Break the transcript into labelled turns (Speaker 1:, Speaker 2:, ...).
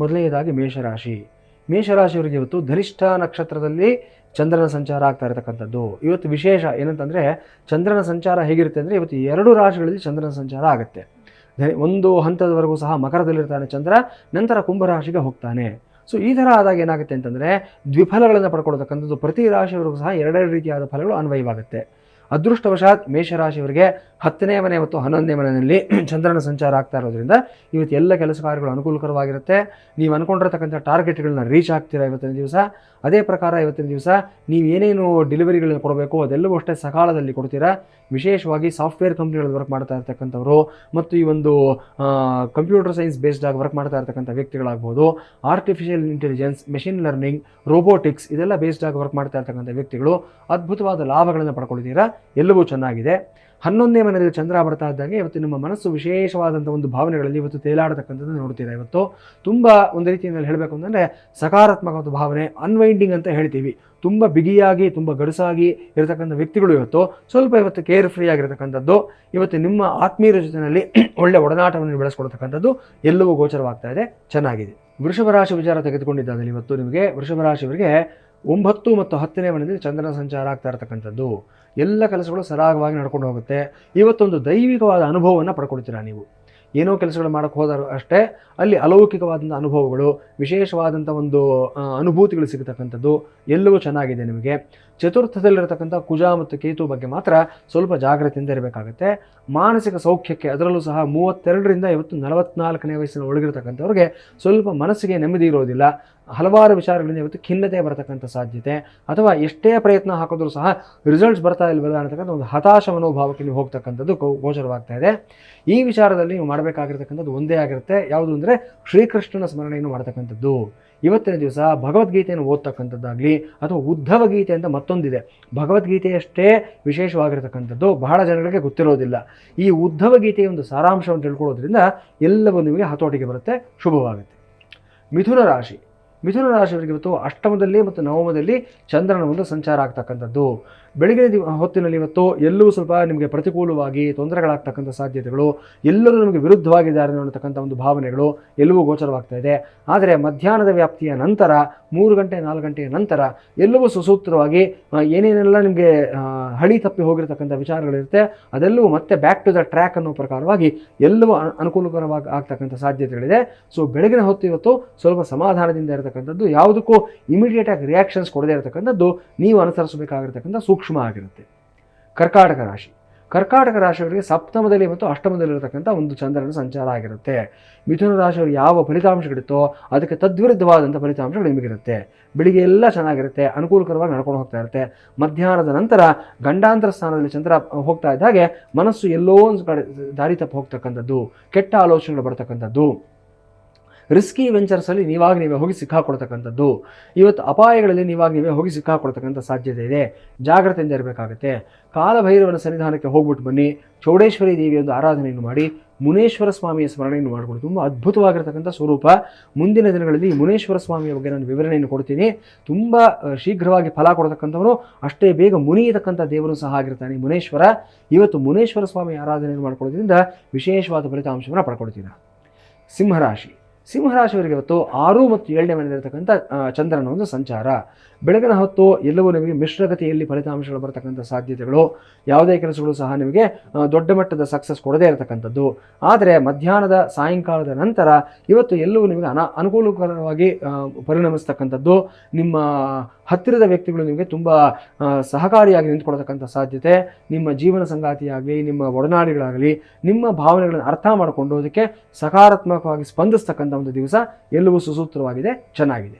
Speaker 1: ಮೊದಲನೆಯದಾಗಿ ಮೇಷರಾಶಿಯವರಿಗೆ ಇವತ್ತು ಧನಿಷ್ಠ ನಕ್ಷತ್ರದಲ್ಲಿ ಚಂದ್ರನ ಸಂಚಾರ ಆಗ್ತಾ ಇರತಕ್ಕಂಥದ್ದು. ಇವತ್ತು ವಿಶೇಷ ಏನಂತಂದರೆ ಚಂದ್ರನ ಸಂಚಾರ ಹೇಗಿರುತ್ತೆ ಅಂದರೆ ಇವತ್ತು 2 ರಾಶಿಗಳಲ್ಲಿ ಚಂದ್ರನ ಸಂಚಾರ ಆಗುತ್ತೆ. ಒಂದು ಹಂತದವರೆಗೂ ಸಹ ಮಕರದಲ್ಲಿರ್ತಾನೆ ಚಂದ್ರ, ನಂತರ ಕುಂಭರಾಶಿಗೆ ಹೋಗ್ತಾನೆ. ಸೊ ಈ ಥರ ಆದಾಗ ಏನಾಗುತ್ತೆ ಅಂತಂದರೆ ದ್ವಿಫಲಗಳನ್ನು ಪಡ್ಕೊಳ್ತಕ್ಕಂಥದ್ದು. ಪ್ರತಿ ರಾಶಿಯವರೆಗೂ ಸಹ 2 ರೀತಿಯಾದ ಫಲಗಳು ಅನ್ವಯವಾಗುತ್ತೆ. ಅದೃಷ್ಟವಶಾತ್ ಮೇಷರಾಶಿಯವರಿಗೆ 10ನೇ ಮನೆ ಮತ್ತು 11ನೇ ಮನೆಯಲ್ಲಿ ಚಂದ್ರನ ಸಂಚಾರ ಆಗ್ತಾ ಇರೋದ್ರಿಂದ ಇವತ್ತು ಎಲ್ಲ ಕೆಲಸ ಕಾರ್ಯಗಳು ಅನುಕೂಲಕರವಾಗಿರುತ್ತೆ. ನೀವು ಅಂದ್ಕೊಂಡಿರ್ತಕ್ಕಂಥ ಟಾರ್ಗೆಟ್ಗಳನ್ನ ರೀಚ್ ಆಗ್ತೀರಾ ಇವತ್ತಿನ ದಿವಸ. ಅದೇ ಪ್ರಕಾರ ಇವತ್ತಿನ ದಿವಸ ನೀವು ಏನೇನು ಡೆಲಿವರಿಗಳನ್ನ ಕೊಡಬೇಕು ಅದೆಲ್ಲವೂ ಅಷ್ಟೇ ಸಕಾಲದಲ್ಲಿ ಕೊಡ್ತೀರಾ. ವಿಶೇಷವಾಗಿ ಸಾಫ್ಟ್ವೇರ್ ಕಂಪ್ನಿಗಳಲ್ಲಿ ವರ್ಕ್ ಮಾಡ್ತಾ ಇರ್ತಕ್ಕಂಥವ್ರು ಮತ್ತು ಈ ಒಂದು ಕಂಪ್ಯೂಟರ್ ಸೈನ್ಸ್ ಬೇಸ್ಡ್ ಆಗಿ ವರ್ಕ್ ಮಾಡ್ತಾ ಇರ್ತಕ್ಕಂಥ ವ್ಯಕ್ತಿಗಳಾಗ್ಬೋದು, artificial intelligence, machine learning, robotics ಇದೆಲ್ಲ ಬೇಸ್ಡ್ ಆಗಿ ವರ್ಕ್ ಮಾಡ್ತಾ ಇರ್ತಕ್ಕಂಥ ವ್ಯಕ್ತಿಗಳು ಅದ್ಭುತವಾದ ಲಾಭಗಳನ್ನು ಪಡ್ಕೊಳ್ತೀರಾ. ಎಲ್ಲವೂ ಚೆನ್ನಾಗಿದೆ. 11ನೇ ಮನೆಯಲ್ಲಿ ಚಂದ್ರ ಬರ್ತಾ ಇದ್ದಂಗೆ ಇವತ್ತು ನಿಮ್ಮ ಮನಸ್ಸು ವಿಶೇಷವಾದಂಥ ಒಂದು ಭಾವನೆಗಳಲ್ಲಿ ಇವತ್ತು ತೇಲಾಡತಕ್ಕಂಥದ್ದು ನೋಡ್ತೀರಾ. ಇವತ್ತು ತುಂಬ ಒಂದು ರೀತಿಯಲ್ಲಿ ಹೇಳಬೇಕು ಅಂತಂದರೆ ಸಕಾರಾತ್ಮಕವಾದ ಭಾವನೆ, ಅನ್ವೈಂಡಿಂಗ್ ಅಂತ ಹೇಳ್ತೀವಿ. ತುಂಬ ಬಿಗಿಯಾಗಿ ತುಂಬ ಗಡುಸಾಗಿ ಇರತಕ್ಕಂಥ ವ್ಯಕ್ತಿಗಳು ಇವತ್ತು ಕೇರ್ ಫ್ರೀ ಆಗಿರತಕ್ಕಂಥದ್ದು. ಇವತ್ತು ನಿಮ್ಮ ಆತ್ಮೀಯರ ಜೊತೆಯಲ್ಲಿ ಒಳ್ಳೆ ಒಡನಾಟವನ್ನು ಬೆಳೆಸ್ಕೊಳ್ತಕ್ಕಂಥದ್ದು ಎಲ್ಲವೂ ಗೋಚರವಾಗ್ತಾ ಇದೆ, ಚೆನ್ನಾಗಿದೆ. ವೃಷಭ ರಾಶಿ ವಿಚಾರ ತೆಗೆದುಕೊಂಡಿದ್ದಾದಲ್ಲಿ ಇವತ್ತು ನಿಮಗೆ ವೃಷಭ ರಾಶಿಯವರಿಗೆ 9 ಮತ್ತು 10ನೇ ಮನೆಯಲ್ಲಿ ಚಂದ್ರನ ಸಂಚಾರ ಆಗ್ತಾ ಇರತಕ್ಕಂಥದ್ದು. ಎಲ್ಲ ಕೆಲಸಗಳು ಸರಾಗವಾಗಿ ನಡ್ಕೊಂಡು ಹೋಗುತ್ತೆ. ಇವತ್ತೊಂದು ದೈವಿಕವಾದ ಅನುಭವವನ್ನು ಪಡ್ಕೊಳ್ತೀರಾ. ನೀವು ಏನೋ ಕೆಲಸಗಳು ಮಾಡೋಕ್ಕೆ ಹೋದರೂ ಅಷ್ಟೇ ಅಲ್ಲಿ ಅಲೌಕಿಕವಾದಂಥ ಅನುಭವಗಳು, ವಿಶೇಷವಾದಂಥ ಒಂದು ಅನುಭೂತಿಗಳು ಸಿಗತಕ್ಕಂಥದ್ದು ಎಲ್ಲವೂ ಚೆನ್ನಾಗಿದೆ ನಿಮಗೆ. ಚತುರ್ಥದಲ್ಲಿರತಕ್ಕಂಥ ಕುಜ ಮತ್ತು ಕೇತು ಬಗ್ಗೆ ಮಾತ್ರ ಸ್ವಲ್ಪ ಜಾಗ್ರತೆಯಿಂದ ಇರಬೇಕಾಗತ್ತೆ. ಮಾನಸಿಕ ಸೌಖ್ಯಕ್ಕೆ ಅದರಲ್ಲೂ ಸಹ 32ರಿಂದ ಇವತ್ತು 44ನೇ ವಯಸ್ಸಿನ ಒಳಗಿರತಕ್ಕಂಥವ್ರಿಗೆ ಸ್ವಲ್ಪ ಮನಸ್ಸಿಗೆ ನೆಮ್ಮದಿ ಇರೋದಿಲ್ಲ. ಹಲವಾರು ವಿಚಾರಗಳಿಂದ ಇವತ್ತು ಖಿನ್ನತೆ ಬರತಕ್ಕಂಥ ಸಾಧ್ಯತೆ, ಅಥವಾ ಎಷ್ಟೇ ಪ್ರಯತ್ನ ಹಾಕಿದ್ರೂ ಸಹ ರಿಸಲ್ಟ್ಸ್ ಬರ್ತಾ ಇಲ್ವಲ್ಲ ಅನ್ನತಕ್ಕಂಥ ಒಂದು ಹತಾಶ ಮನೋಭಾವಕ್ಕೆ ನೀವು ಹೋಗ್ತಕ್ಕಂಥದ್ದು ಗೋಚರವಾಗ್ತಾ ಇದೆ. ಈ ವಿಚಾರದಲ್ಲಿ ನೀವು ಮಾಡಬೇಕಾಗಿರ್ತಕ್ಕಂಥದ್ದು ಒಂದೇ ಆಗಿರುತ್ತೆ. ಯಾವುದು ಅಂದರೆ ಶ್ರೀಕೃಷ್ಣನ ಸ್ಮರಣೆಯನ್ನು ಮಾಡ್ತಕ್ಕಂಥದ್ದು. ಇವತ್ತಿನ ದಿವಸ ಭಗವದ್ಗೀತೆಯನ್ನು ಓದ್ತಕ್ಕಂಥದ್ದಾಗಲಿ ಅಥವಾ ಉದ್ಧವ ಗೀತೆ ಅಂತ ಮತ್ತೊಂದಿದೆ. ಭಗವದ್ಗೀತೆಯಷ್ಟೇ ವಿಶೇಷವಾಗಿರತಕ್ಕಂಥದ್ದು ಬಹಳ ಜನಗಳಿಗೆ ಗೊತ್ತಿರೋದಿಲ್ಲ. ಈ ಉದ್ಧವ ಗೀತೆಯ ಒಂದು ಸಾರಾಂಶವನ್ನು ತಿಳ್ಕೊಳ್ಳೋದ್ರಿಂದ ಎಲ್ಲವೂ ನಿಮಗೆ ಹತೋಟಿಗೆ ಬರುತ್ತೆ, ಶುಭವಾಗುತ್ತೆ. ಮಿಥುನ ರಾಶಿಯವರಿಗೆ ಇವತ್ತು 8ಮದಲ್ಲಿ ಮತ್ತು 9ಮದಲ್ಲಿ ಚಂದ್ರನ ಒಂದು ಸಂಚಾರ ಆಗ್ತಕ್ಕಂಥದ್ದು. ಬೆಳಗಿನ ಹೊತ್ತಿನಲ್ಲಿ ಇವತ್ತು ಎಲ್ಲವೂ ಸ್ವಲ್ಪ ನಿಮಗೆ ಪ್ರತಿಕೂಲವಾಗಿ ತೊಂದರೆಗಳಾಗ್ತಕ್ಕಂಥ ಸಾಧ್ಯತೆಗಳು, ಎಲ್ಲರೂ ನಮಗೆ ವಿರುದ್ಧವಾಗಿದ್ದಾರೆ ಅನ್ನತಕ್ಕಂಥ ಒಂದು ಭಾವನೆಗಳು ಎಲ್ಲವೂ ಗೋಚರವಾಗ್ತಾ ಇದೆ. ಆದರೆ ಮಧ್ಯಾಹ್ನದ ವ್ಯಾಪ್ತಿಯ ನಂತರ 3 ಗಂಟೆ 4 ಗಂಟೆಯ ನಂತರ ಎಲ್ಲವೂ ಸುಸೂತ್ರವಾಗಿ ಏನೇನೆಲ್ಲ ನಿಮಗೆ ಹಳಿ ತಪ್ಪಿ ಹೋಗಿರತಕ್ಕಂಥ ವಿಚಾರಗಳಿರುತ್ತೆ ಅದೆಲ್ಲವೂ ಮತ್ತೆ ಬ್ಯಾಕ್ ಟು ದ ಟ್ರ್ಯಾಕ್ ಅನ್ನೋ ಪ್ರಕಾರವಾಗಿ ಎಲ್ಲವೂ ಅನುಕೂಲಕರವಾಗಿ ಆಗ್ತಕ್ಕಂಥ ಸಾಧ್ಯತೆಗಳಿದೆ. ಸೊ ಬೆಳಗಿನ ಹೊತ್ತು ಇವತ್ತು ಸ್ವಲ್ಪ ಸಮಾಧಾನದಿಂದ ಇರತಕ್ಕಂಥದ್ದು, ಯಾವುದಕ್ಕೂ ಇಮಿಡಿಯೇಟ್ ಆಗಿ ರಿಯಾಕ್ಷನ್ಸ್ ಕೊಡದೇ ಇರತಕ್ಕಂಥದ್ದು ನೀವು ಅನುಸರಿಸಬೇಕಾಗಿರ್ತಕ್ಕಂಥ ಸೂಕ್ಷ್ಮ ಆಗಿರುತ್ತೆ. ಕರ್ಕಾಟಕ ರಾಶಿಯವರಿಗೆ 7ಮದಲ್ಲಿ ಮತ್ತು 8ಮದಲ್ಲಿರತಕ್ಕಂಥ ಒಂದು ಚಂದ್ರನ ಸಂಚಾರ ಆಗಿರುತ್ತೆ. ಮಿಥುನ ರಾಶಿಯವರು ಯಾವ ಫಲಿತಾಂಶಗಳಿತ್ತೋ ಅದಕ್ಕೆ ತದ್ವಿರುದ್ಧವಾದಂಥ ಫಲಿತಾಂಶಗಳು ನಿಮಗಿರುತ್ತೆ. ಬೆಳಿಗ್ಗೆ ಎಲ್ಲ ಚೆನ್ನಾಗಿರುತ್ತೆ, ಅನುಕೂಲಕರವಾಗಿ ನಡ್ಕೊಂಡು ಹೋಗ್ತಾ ಇರುತ್ತೆ. ಮಧ್ಯಾಹ್ನದ ನಂತರ ಗಂಡಾಂತರ ಸ್ಥಾನದಲ್ಲಿ ಚಂದ್ರ ಹೋಗ್ತಾ ಇದ್ದ ಹಾಗೆ ಮನಸ್ಸು ಎಲ್ಲೋ ಒಂದು ಕಡೆ ದಾರಿ ತಪ್ಪಿ ಹೋಗ್ತಕ್ಕಂಥದ್ದು, ಕೆಟ್ಟ ಆಲೋಚನೆಗಳು ಬರ್ತಕ್ಕಂಥದ್ದು, ರಿಸ್ಕಿ ವೆಂಚರ್ಸಲ್ಲಿ ನೀವೇ ಹೋಗಿ ಸಿಕ್ಕಾಕೊಳ್ತಕ್ಕಂಥದ್ದು, ಇವತ್ತು ಅಪಾಯಗಳಲ್ಲಿ ನೀವೇ ಹೋಗಿ ಸಿಕ್ಕಾಕೊಳ್ತಕ್ಕಂಥ ಸಾಧ್ಯತೆ ಇದೆ. ಜಾಗ್ರತೆಯಿಂದ ಇರಬೇಕಾಗುತ್ತೆ. ಕಾಲಭೈರವನ ಸನ್ನಿಧಾನಕ್ಕೆ ಹೋಗ್ಬಿಟ್ಟು ಬನ್ನಿ. ಚೌಡೇಶ್ವರಿ ದೇವಿಯ ಒಂದು ಆರಾಧನೆಯನ್ನು ಮಾಡಿ, ಮುನೇಶ್ವರ ಸ್ವಾಮಿಯ ಸ್ಮರಣೆಯನ್ನು ಮಾಡಿಕೊಂಡು ತುಂಬ ಅದ್ಭುತವಾಗಿರ್ತಕ್ಕಂಥ ಸ್ವರೂಪ. ಮುಂದಿನ ದಿನಗಳಲ್ಲಿ ಮುನೇಶ್ವರ ಸ್ವಾಮಿಯ ಬಗ್ಗೆ ನಾನು ವಿವರಣೆಯನ್ನು ಕೊಡ್ತೀನಿ. ತುಂಬ ಶೀಘ್ರವಾಗಿ ಫಲ ಕೊಡತಕ್ಕಂಥವನು, ಅಷ್ಟೇ ಬೇಗ ಮುನಿಯತಕ್ಕಂಥ ದೇವರು ಸಹ ಆಗಿರ್ತಾನೆ ಮುನೇಶ್ವರ. ಇವತ್ತು ಮುನೇಶ್ವರ ಸ್ವಾಮಿಯ ಆರಾಧನೆಯನ್ನು ಮಾಡ್ಕೊಳ್ಳೋದ್ರಿಂದ ವಿಶೇಷವಾದ ಫಲಿತಾಂಶವನ್ನು ಪಡ್ಕೊಳ್ತೀರಾ. ಸಿಂಹರಾಶಿಯವರಿಗೆ ಇವತ್ತು 6 ಮತ್ತು 7ನೇ ಮನೆಯಲ್ಲಿರತಕ್ಕಂಥ ಚಂದ್ರನ ಒಂದು ಸಂಚಾರ. ಬೆಳಗಿನ ಹೊತ್ತು ಎಲ್ಲವೂ ನಿಮಗೆ ಮಿಶ್ರಗತಿಯಲ್ಲಿ ಫಲಿತಾಂಶಗಳು ಬರತಕ್ಕಂಥ ಸಾಧ್ಯತೆಗಳು, ಯಾವುದೇ ಕೆಲಸಗಳು ಸಹ ನಿಮಗೆ ದೊಡ್ಡ ಮಟ್ಟದ ಸಕ್ಸಸ್ ಕೊಡದೇ ಇರತಕ್ಕಂಥದ್ದು. ಆದರೆ ಮಧ್ಯಾಹ್ನದ ಸಾಯಂಕಾಲದ ನಂತರ ಇವತ್ತು ಎಲ್ಲವೂ ನಿಮಗೆ ಅನುಕೂಲಕರವಾಗಿ ಪರಿಣಮಿಸ್ತಕ್ಕಂಥದ್ದು. ನಿಮ್ಮ ಹತ್ತಿರದ ವ್ಯಕ್ತಿಗಳು ನಿಮಗೆ ತುಂಬ ಸಹಕಾರಿಯಾಗಿ ನಿಂತ್ಕೊಳ್ತಕ್ಕಂಥ ಸಾಧ್ಯತೆ. ನಿಮ್ಮ ಜೀವನ ಸಂಗಾತಿಯಾಗಲಿ, ನಿಮ್ಮ ಒಡನಾಡಿಗಳಾಗಲಿ ನಿಮ್ಮ ಭಾವನೆಗಳನ್ನು ಅರ್ಥ ಮಾಡಿಕೊಂಡು ಅದಕ್ಕೆ ಸಕಾರಾತ್ಮಕವಾಗಿ ಸ್ಪಂದಿಸ್ತಕ್ಕಂಥ ಒಂದು ದಿವಸ ಎಲ್ಲವೂ ಸುಸೂತ್ರವಾಗಿದೆ, ಚೆನ್ನಾಗಿದೆ.